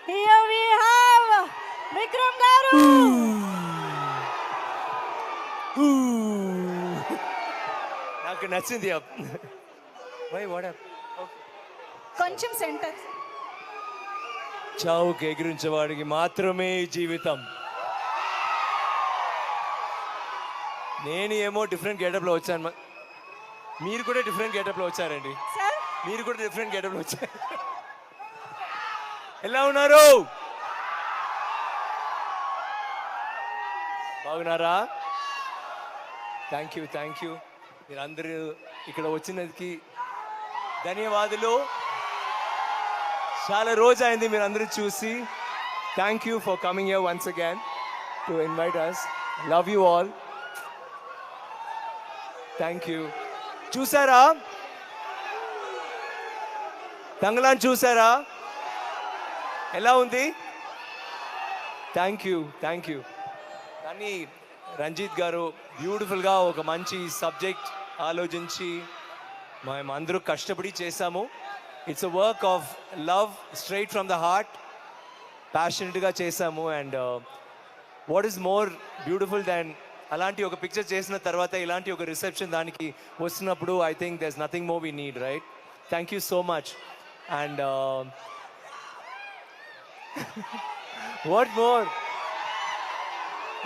Here we have Vikram garu. నాకు నచ్చింది why what కొంచెం సెంటర్. చావుకి ఎగిరించేవాడికి మాత్రమే ఈ జీవితం. నేను ఏమో డిఫరెంట్ గెటప్లో వచ్చాను, మీరు కూడా డిఫరెంట్ గెటప్లో వచ్చారండి. సార్ మీరు కూడా డిఫరెంట్ గెటప్లో వచ్చారు. ఎలా ఉన్నారు? బాగున్నారా? Thank you. మీరందరూ ఇక్కడ వచ్చినందుకు ధన్యవాదాలు. చాలా రోజు అయింది మీరు అందరూ చూసి. Thank you for coming here once again to invite us. Love you all. Thank you. చూసారా తంగలాన్? చూసారా ఎలా ఉంది? Thank you. కానీ రంజిత్ గారు బ్యూటిఫుల్గా ఒక మంచి సబ్జెక్ట్ ఆలోచించి మేము అందరూ కష్టపడి చేశాము. It's a work of love straight from the heart. ప్యాషనెట్గా చేశాము. And what is more beautiful than అలాంటి ఒక పిక్చర్ చేసిన తర్వాత ఇలాంటి ఒక రిసెప్షన్ దానికి వస్తున్నప్పుడు I think there is nothing more we need, right? Thank you so much. And what more,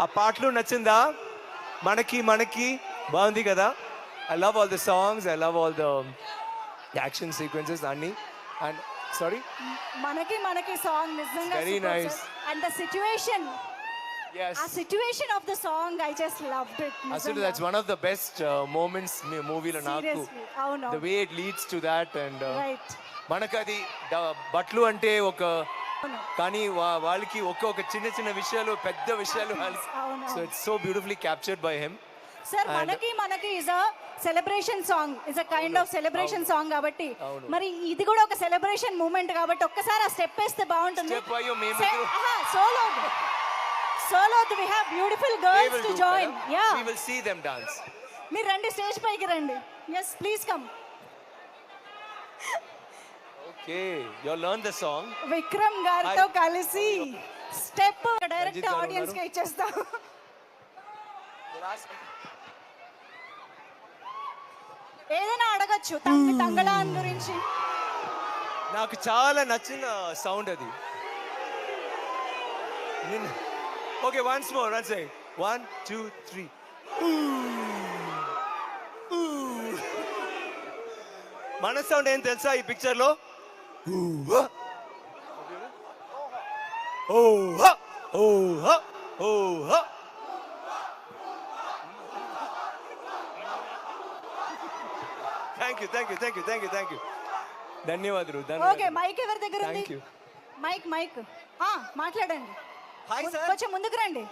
ఆ పాటలు నచ్చిందా? మనకి బాగుంది కదా. I love all the songs, I love all the action sequences అన్నీ. అండ్ సారీ, మనకి సాంగ్ నిజంగా very nice. And the situation, yes, ఆ situation of the song I just loved it. అసలు that's one of the best moments మూవీలో నాకు. అవును, the way it leads to that. And right. మనకు అది బట్టలు అంటే ఒక, కానీ వాళ్ళకి ఒక చిన్న విషయాలు, పెద్ద విషయాలు. So it's so beautifully captured by him. Sir మనకి is a celebration song, is a kind of celebration song కాబట్టి మరి ఇది కూడా ఒక సెలబ్రేషన్ మూమెంట్ కాబట్టి ఒక్కసారి ఆ స్టెప్ వేస్తే బాగుంటుంది. Solo we have beautiful girls to join. Yeah, we will see them dance. మీరు రండి, స్టేజ్ పైకి రండి. yes, please come. okay, you learn the song. Vikram గారితో కలిసి స్టెప్ డైరెక్ట్ ఆడియన్స్ కి ఇచ్చేస్తా. ఏదైనా అడగచ్చు తంగళాన్ గురించి. నాకు చాలా నచ్చిన సౌండ్ అది. Okay, once more, let's say 1 2 3. మన సౌండ్ ఏం తెలుసా ఈ పిక్చర్ లో? Thank you. ధన్యవాదాలు. ఓకే, మైక్ ఎవరి దగ్గర ఉంది? మైక్ మాట్లాడండి. హాయ్ సార్, కొంచెం ముందుకు రండి.